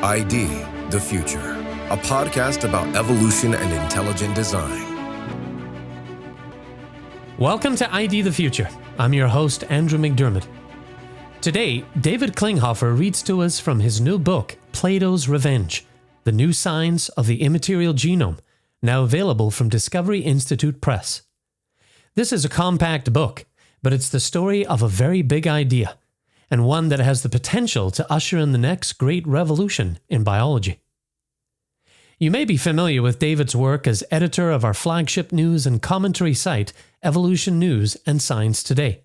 ID, the Future, a podcast about evolution and intelligent design. Welcome to ID the Future. I'm your host, Andrew McDermott. Today, David Klinghoffer reads to us from his new book, Plato's Revenge, The New Science of the Immaterial Genome, now available from Discovery Institute Press. This is a compact book, but it's the story of a very big idea, and one that has the potential to usher in the next great revolution in biology. You may be familiar with David's work as editor of our flagship news and commentary site, Evolution News and Science Today.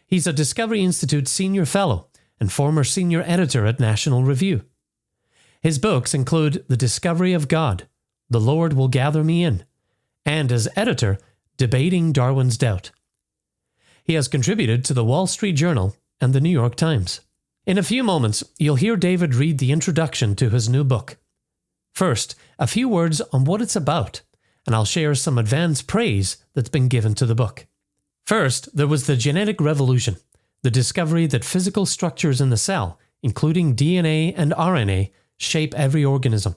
He's a Discovery Institute Senior Fellow and former Senior Editor at National Review. His books include The Discovery of God, The Lord Will Gather Me In, and as editor, Debating Darwin's Doubt. He has contributed to the Wall Street Journal and the New York Times. In a few moments, you'll hear David read the introduction to his new book. First, a few words on what it's about, and I'll share some advance praise that's been given to the book. First, there was the genetic revolution, the discovery that physical structures in the cell, including DNA and RNA, shape every organism.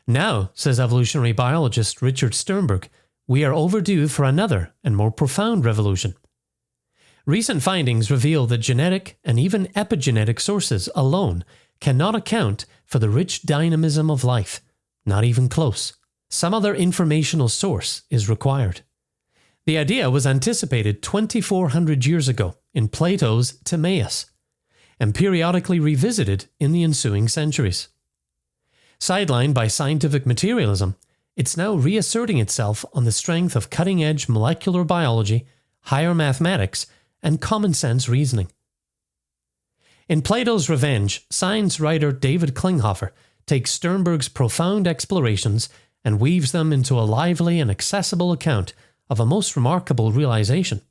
Now, says evolutionary biologist Richard Sternberg, we are overdue for another and more profound revolution. Recent findings reveal that genetic and even epigenetic sources alone cannot account for the rich dynamism of life, not even close. Some other informational source is required. The idea was anticipated 2,400 years ago in Plato's Timaeus, and periodically revisited in the ensuing centuries. Sidelined by scientific materialism, it's now reasserting itself on the strength of cutting-edge molecular biology, higher mathematics, and common-sense reasoning. In Plato's Revenge, science writer David Klinghoffer takes Sternberg's profound explorations and weaves them into a lively and accessible account of a most remarkable realization.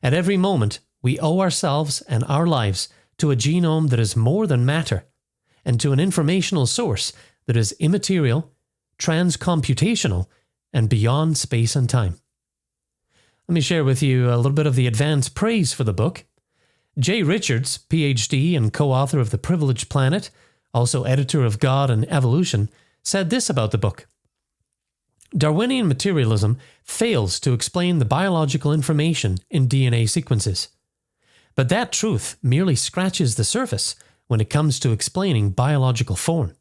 At every moment, we owe ourselves and our lives to a genome that is more than matter, and to an informational source that is immaterial, transcomputational, and beyond space and time. Let me share with you a little bit of the advance praise for the book. Jay Richards, PhD and co-author of The Privileged Planet, also editor of God and Evolution, said this about the book. Darwinian materialism fails to explain the biological information in DNA sequences. But that truth merely scratches the surface when it comes to explaining biological form.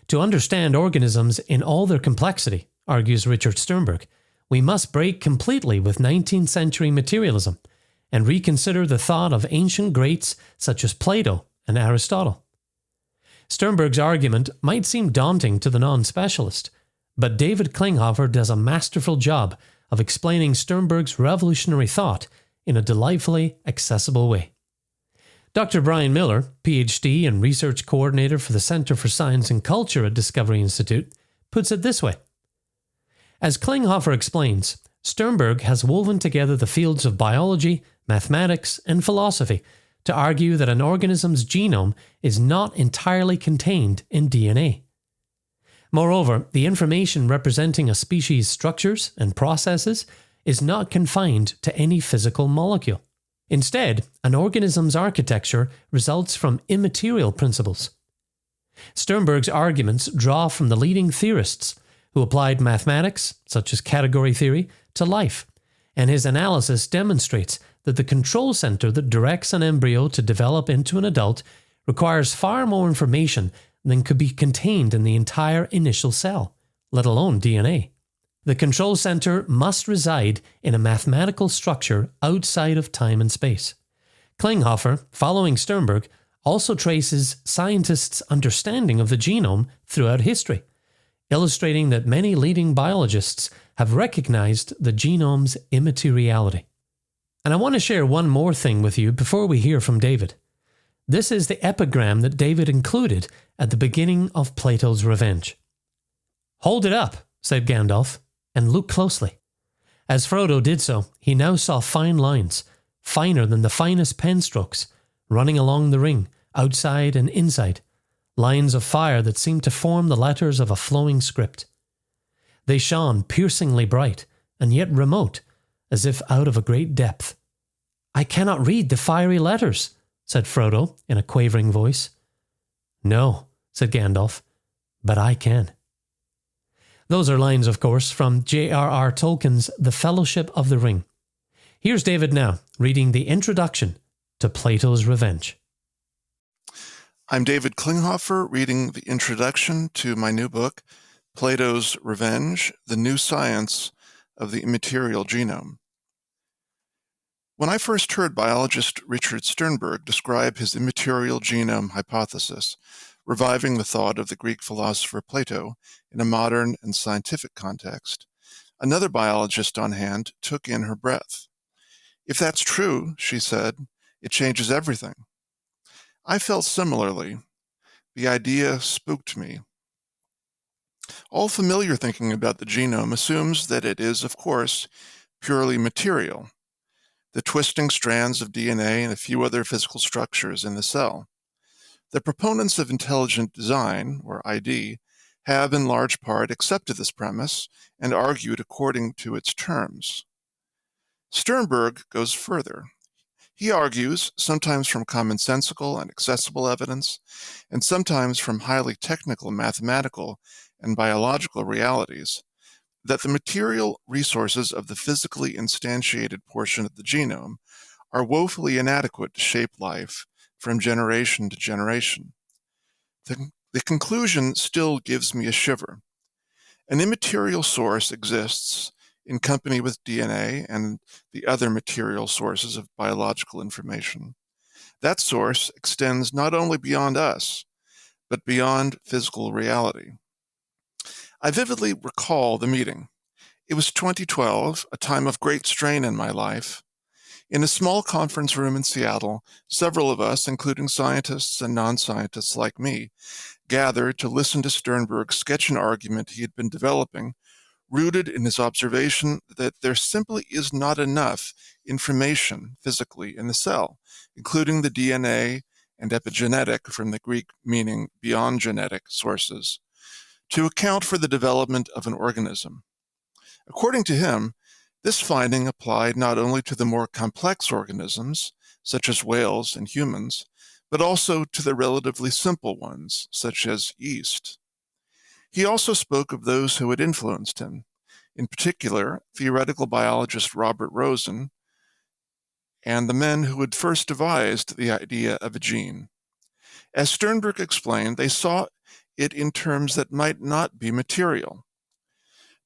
To understand organisms in all their complexity, argues Richard Sternberg, we must break completely with 19th century materialism and reconsider the thought of ancient greats such as Plato and Aristotle. Sternberg's argument might seem daunting to the non-specialist, but David Klinghoffer does a masterful job of explaining Sternberg's revolutionary thought in a delightfully accessible way. Dr. Brian Miller, PhD and research coordinator for the Center for Science and Culture at Discovery Institute, puts it this way. As Klinghoffer explains, Sternberg has woven together the fields of biology, mathematics, and philosophy to argue that an organism's genome is not entirely contained in DNA. Moreover, the information representing a species' structures and processes is not confined to any physical molecule. Instead, an organism's architecture results from immaterial principles. Sternberg's arguments draw from the leading theorists who applied mathematics, such as category theory, to life, and his analysis demonstrates that the control center that directs an embryo to develop into an adult requires far more information than could be contained in the entire initial cell, let alone DNA. The control center must reside in a mathematical structure outside of time and space. Klinghoffer, following Sternberg, also traces scientists' understanding of the genome throughout history, illustrating that many leading biologists have recognized the genome's immateriality. And I want to share one more thing with you before we hear from David. This is the epigram that David included at the beginning of Plato's Revenge. "Hold it up," said Gandalf, "and look closely." As Frodo did so, he now saw fine lines, finer than the finest pen strokes, running along the ring, outside and inside, lines of fire that seemed to form the letters of a flowing script. They shone piercingly bright, and yet remote, as if out of a great depth. "I cannot read the fiery letters," said Frodo in a quavering voice. No, said Gandalf, but I can. Those are lines, of course, from J.R.R. Tolkien's The Fellowship of the Ring. Here's David now, reading the introduction to Plato's Revenge. I'm David Klinghoffer, reading the introduction to my new book, Plato's Revenge, The New Science of the Immaterial Genome. When I first heard biologist Richard Sternberg describe his immaterial genome hypothesis, reviving the thought of the Greek philosopher Plato in a modern and scientific context, another biologist on hand took in her breath. If that's true, she said, it changes everything. I felt similarly. The idea spooked me. All familiar thinking about the genome assumes that it is, of course, purely material, the twisting strands of DNA and a few other physical structures in the cell. The proponents of intelligent design, or ID, have in large part accepted this premise and argued according to its terms. Sternberg goes further. He argues, sometimes from commonsensical and accessible evidence, and sometimes from highly technical mathematical and biological realities, that the material resources of the physically instantiated portion of the genome are woefully inadequate to shape life from generation to generation. The conclusion still gives me a shiver. An immaterial source exists in company with DNA and the other material sources of biological information. That source extends not only beyond us, but beyond physical reality. I vividly recall the meeting. It was 2012, a time of great strain in my life. In a small conference room in Seattle, several of us, including scientists and non-scientists like me, gathered to listen to Sternberg sketch an argument he had been developing, rooted in his observation that there simply is not enough information physically in the cell, including the DNA and epigenetic, from the Greek meaning beyond genetic sources, to account for the development of an organism. According to him, this finding applied not only to the more complex organisms, such as whales and humans, but also to the relatively simple ones, such as yeast. He also spoke of those who had influenced him, in particular, theoretical biologist Robert Rosen, and the men who had first devised the idea of a gene. As Sternberg explained, they saw it in terms that might not be material.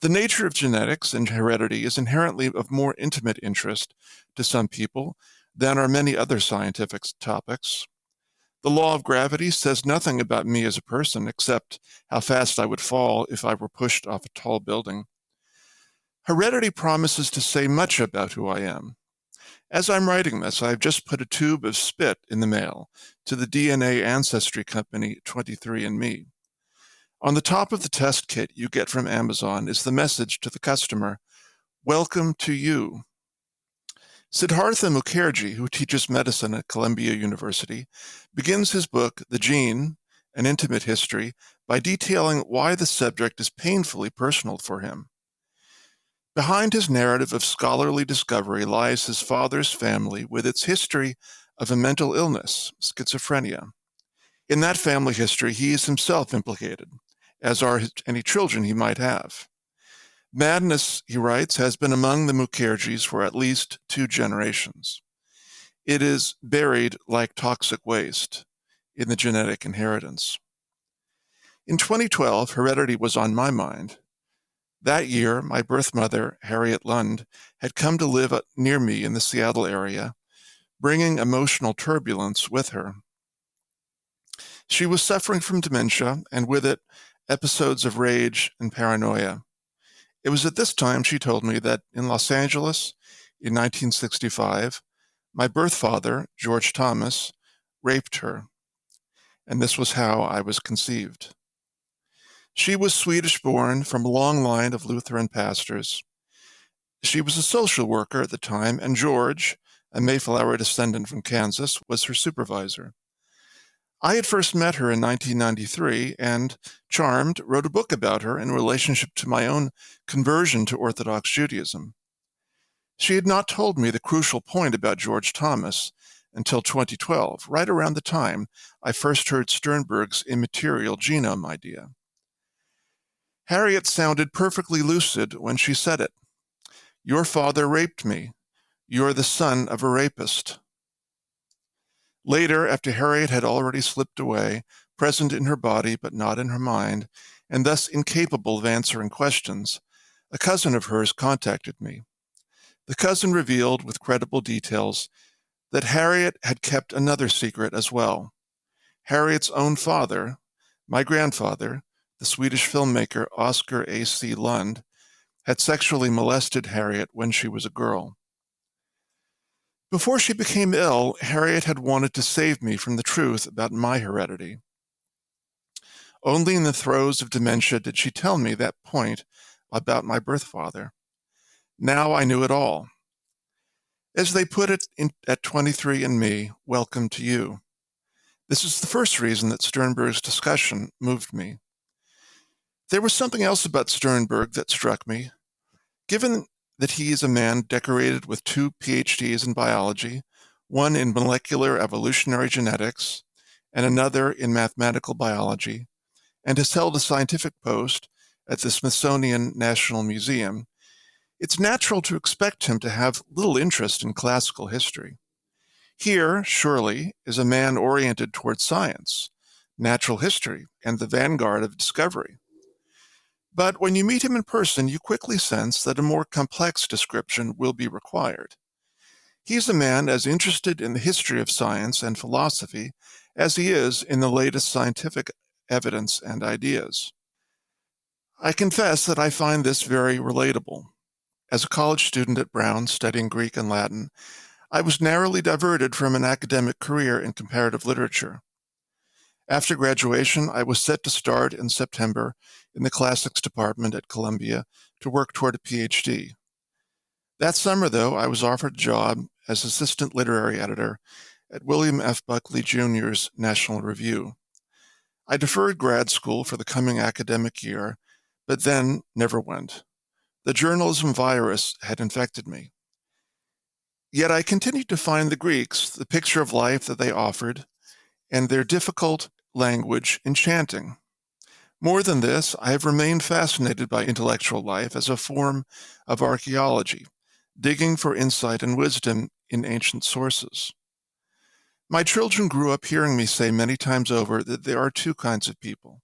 The nature of genetics and heredity is inherently of more intimate interest to some people than are many other scientific topics. The law of gravity says nothing about me as a person except how fast I would fall if I were pushed off a tall building. Heredity promises to say much about who I am. As I'm writing this, I've just put a tube of spit in the mail to the DNA ancestry company 23andMe. On the top of the test kit you get from Amazon is the message to the customer, "Welcome to you." Siddhartha Mukherjee, who teaches medicine at Columbia University, begins his book, The Gene, An Intimate History, by detailing why the subject is painfully personal for him. Behind his narrative of scholarly discovery lies his father's family with its history of a mental illness, schizophrenia. In that family history, he is himself implicated, as are any children he might have. Madness, he writes, has been among the Mukherjees for at least 2 generations. It is buried like toxic waste in the genetic inheritance. In 2012, heredity was on my mind. That year, my birth mother, Harriet Lund, had come to live near me in the Seattle area, bringing emotional turbulence with her. She was suffering from dementia, and with it, episodes of rage and paranoia. It was at this time she told me that in Los Angeles, in 1965, my birth father, George Thomas, raped her, and this was how I was conceived. She was Swedish-born from a long line of Lutheran pastors. She was a social worker at the time, and George, a Mayflower descendant from Kansas, was her supervisor. I had first met her in 1993 and, charmed, wrote a book about her in relationship to my own conversion to Orthodox Judaism. She had not told me the crucial point about George Thomas, until 2012, right around the time I first heard Sternberg's immaterial genome idea. Harriet sounded perfectly lucid when she said it. "Your father raped me. You're the son of a rapist." Later, after Harriet had already slipped away, present in her body but not in her mind, and thus incapable of answering questions, a cousin of hers contacted me. The cousin revealed with credible details that Harriet had kept another secret as well. Harriet's own father, my grandfather, the Swedish filmmaker Oscar A.C. Lund, had sexually molested Harriet when she was a girl. Before she became ill, Harriet had wanted to save me from the truth about my heredity. Only in the throes of dementia did she tell me that point about my birth father. Now I knew it all. As they put it at 23andMe, welcome to you. This is the first reason that Sternberg's discussion moved me. There was something else about Sternberg that struck me. Given that he is a man decorated with 2 PhDs in biology, one in molecular evolutionary genetics and another in mathematical biology, and has held a scientific post at the Smithsonian National Museum, it's natural to expect him to have little interest in classical history. Here, surely, is a man oriented towards science, natural history, and the vanguard of discovery. But when you meet him in person, you quickly sense that a more complex description will be required. He's a man as interested in the history of science and philosophy as he is in the latest scientific evidence and ideas. I confess that I find this very relatable. As a college student at Brown studying Greek and Latin, I was narrowly diverted from an academic career in comparative literature. After graduation, I was set to start in September in the classics department at Columbia to work toward a PhD. That summer, though, I was offered a job as assistant literary editor at William F. Buckley Jr.'s National Review. I deferred grad school for the coming academic year, but then never went. The journalism virus had infected me. Yet I continued to find the Greeks, the picture of life that they offered, and their difficult language enchanting. More than this, I have remained fascinated by intellectual life as a form of archaeology, digging for insight and wisdom in ancient sources. My children grew up hearing me say many times over that there are 2 kinds of people.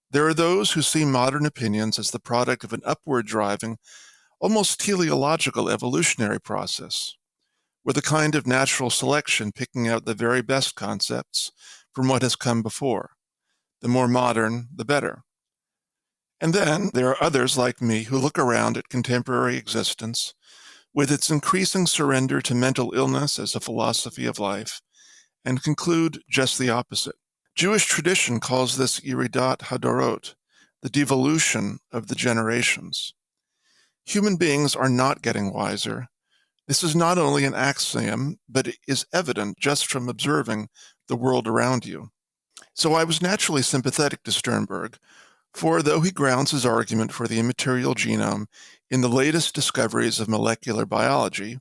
There are those who see modern opinions as the product of an upward-driving, almost teleological evolutionary process, with a kind of natural selection picking out the very best concepts from what has come before. The more modern, the better. And then there are others like me who look around at contemporary existence with its increasing surrender to mental illness as a philosophy of life and conclude just the opposite. Jewish tradition calls this Yeridat Hadorot, the devolution of the generations. Human beings are not getting wiser. This is not only an axiom, but it is evident just from observing the world around you. So I was naturally sympathetic to Sternberg, for though he grounds his argument for the immaterial genome in the latest discoveries of molecular biology,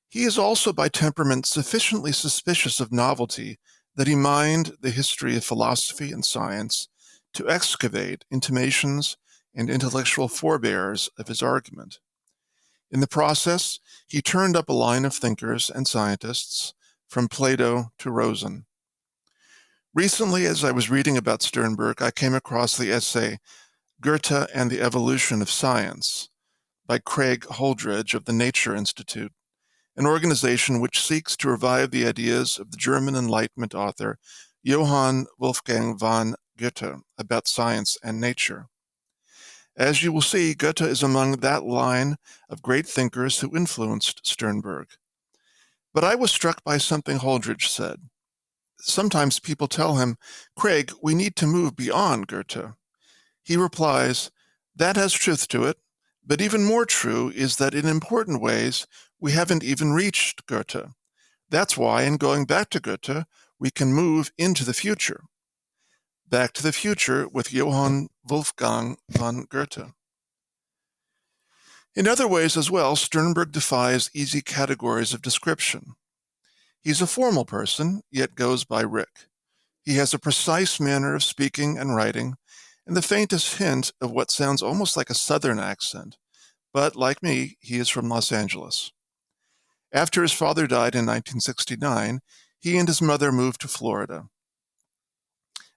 he is also by temperament sufficiently suspicious of novelty that he mined the history of philosophy and science to excavate intimations and intellectual forebears of his argument. In the process, he turned up a line of thinkers and scientists, from Plato to Rosen. Recently, as I was reading about Sternberg, I came across the essay Goethe and the Evolution of Science by Craig Holdridge of the Nature Institute, an organization which seeks to revive the ideas of the German Enlightenment author Johann Wolfgang von Goethe about science and nature. As you will see, Goethe is among that line of great thinkers who influenced Sternberg. But I was struck by something Holdridge said. Sometimes people tell him, "Craig, we need to move beyond Goethe." He replies, "That has truth to it, but even more true is that in important ways, we haven't even reached Goethe. That's why, in going back to Goethe, we can move into the future." Back to the Future with Johann Wolfgang von Goethe. In other ways as well, Sternberg defies easy categories of description. He's a formal person, yet goes by Rick. He has a precise manner of speaking and writing, and the faintest hint of what sounds almost like a Southern accent. But like me, he is from Los Angeles. After his father died in 1969, he and his mother moved to Florida.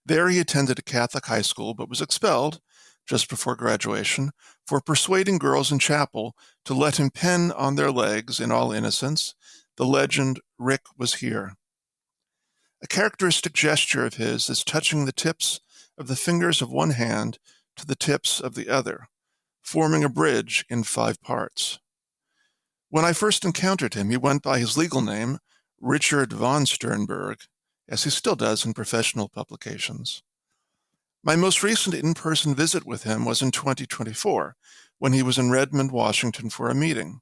There he attended a Catholic high school, but was expelled, just before graduation, for persuading girls in chapel to let him pen on their legs, in all innocence, the legend, "Rick was here." A characteristic gesture of his is touching the tips of the fingers of one hand to the tips of the other, forming a bridge in 5 parts. When I first encountered him, he went by his legal name, Richard von Sternberg, as he still does in professional publications. My most recent in-person visit with him was in 2024, when he was in Redmond, Washington for a meeting.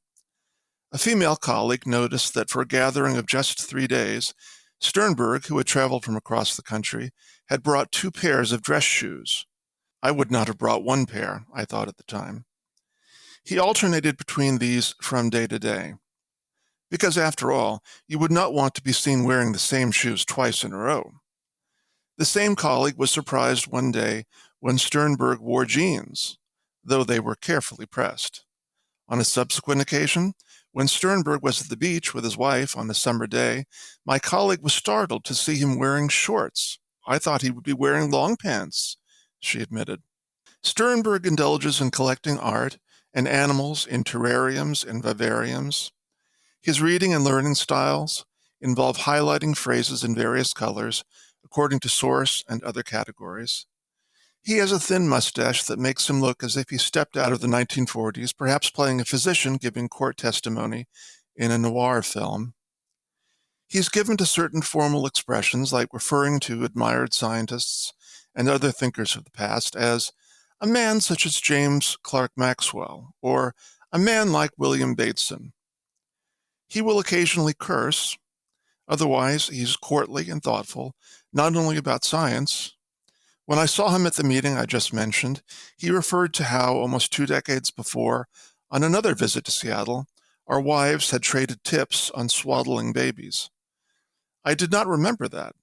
A female colleague noticed that for a gathering of just 3 days, Sternberg, who had traveled from across the country, had brought 2 pairs of dress shoes. I would not have brought 1 pair, I thought at the time. He alternated between these from day to day. Because after all, you would not want to be seen wearing the same shoes twice in a row. The same colleague was surprised one day when Sternberg wore jeans, though they were carefully pressed. On a subsequent occasion, when Sternberg was at the beach with his wife on a summer day, my colleague was startled to see him wearing shorts. "I thought he would be wearing long pants," she admitted. Sternberg indulges in collecting art and animals in terrariums and vivariums. His reading and learning styles involve highlighting phrases in various colors according to source and other categories. He has a thin mustache that makes him look as if he stepped out of the 1940s, perhaps playing a physician giving court testimony in a noir film. He's given to certain formal expressions, like referring to admired scientists and other thinkers of the past as a man such as James Clerk Maxwell, or a man like William Bateson. He will occasionally curse. Otherwise, he's courtly and thoughtful, not only about science. When I saw him at the meeting I just mentioned, he referred to how, almost 2 decades before, on another visit to Seattle, our wives had traded tips on swaddling babies. I did not remember that.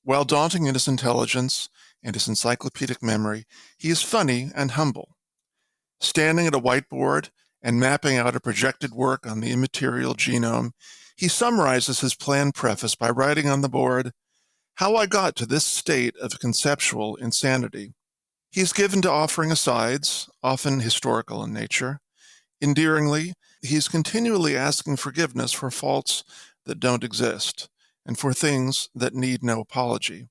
While daunting in his intelligence and his encyclopedic memory, he is funny and humble. Standing at a whiteboard and mapping out a projected work on the immaterial genome, he summarizes his planned preface by writing on the board, "How I got to this state of conceptual insanity." He's given to offering asides, often historical in nature. Endearingly, he's continually asking forgiveness for faults that don't exist, and for things that need no apology.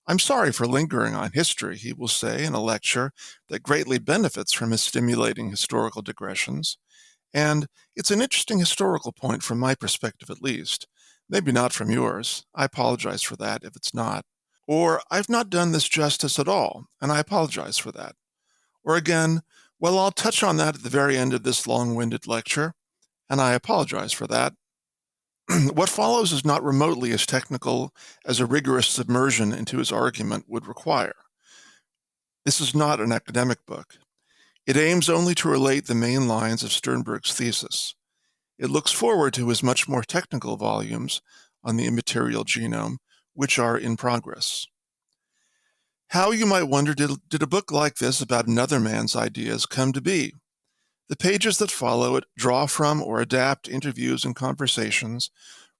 "I'm sorry for lingering on history," he will say in a lecture that greatly benefits from his stimulating historical digressions. And it's an interesting historical point from my perspective at least. Maybe not from yours. I apologize for that if it's not. Or, "I've not done this justice at all, and I apologize for that." Or again, "Well, I'll touch on that at the very end of this long-winded lecture, and I apologize for that." What follows is not remotely as technical as a rigorous submersion into his argument would require. This is not an academic book. It aims only to relate the main lines of Sternberg's thesis. It looks forward to his much more technical volumes on the immaterial genome, which are in progress. How, you might wonder, did a book like this about another man's ideas come to be? The pages that follow it draw from or adapt interviews and conversations,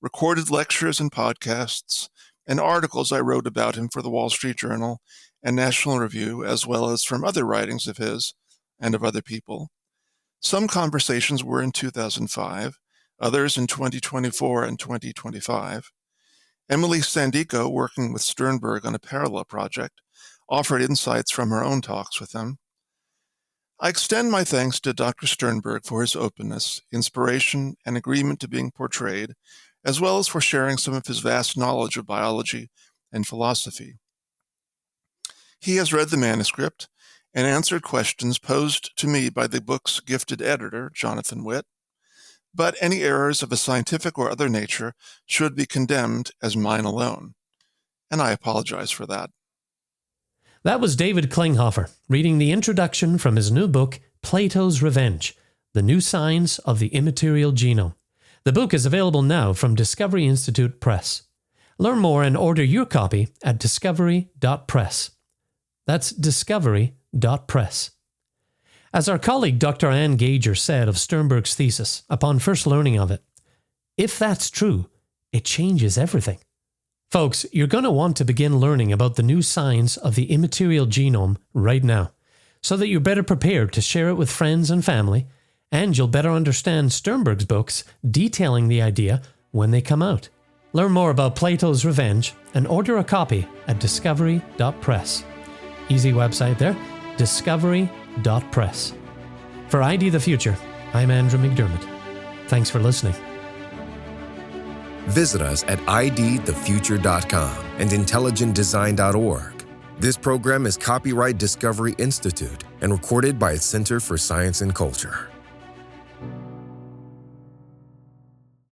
recorded lectures and podcasts, and articles I wrote about him for the Wall Street Journal and National Review, as well as from other writings of his and of other people. Some conversations were in 2005, others in 2024 and 2025. Emily Sandico, working with Sternberg on a parallel project, offered insights from her own talks with him. I extend my thanks to Dr. Sternberg for his openness, inspiration, and agreement to being portrayed, as well as for sharing some of his vast knowledge of biology and philosophy. He has read the manuscript and answered questions posed to me by the book's gifted editor, Jonathan Witt, but any errors of a scientific or other nature should be condemned as mine alone, and I apologize for that. That was David Klinghoffer reading the introduction from his new book, Plato's Revenge, The New Science of the Immaterial Genome. The book is available now from Discovery Institute Press. Learn more and order your copy at discovery.press. That's discovery.press. As our colleague Dr. Anne Gager said of Sternberg's thesis upon first learning of it, if that's true, it changes everything. Folks, you're going to want to begin learning about the new science of the immaterial genome right now, so that you're better prepared to share it with friends and family, and you'll better understand Sternberg's books detailing the idea when they come out. Learn more about Plato's Revenge and order a copy at discovery.press. Easy website there, discovery.press. For ID the Future, I'm Andrew McDermott. Thanks for listening. Visit us at idthefuture.com and intelligentdesign.org. This program is copyright Discovery Institute and recorded by its Center for Science and Culture.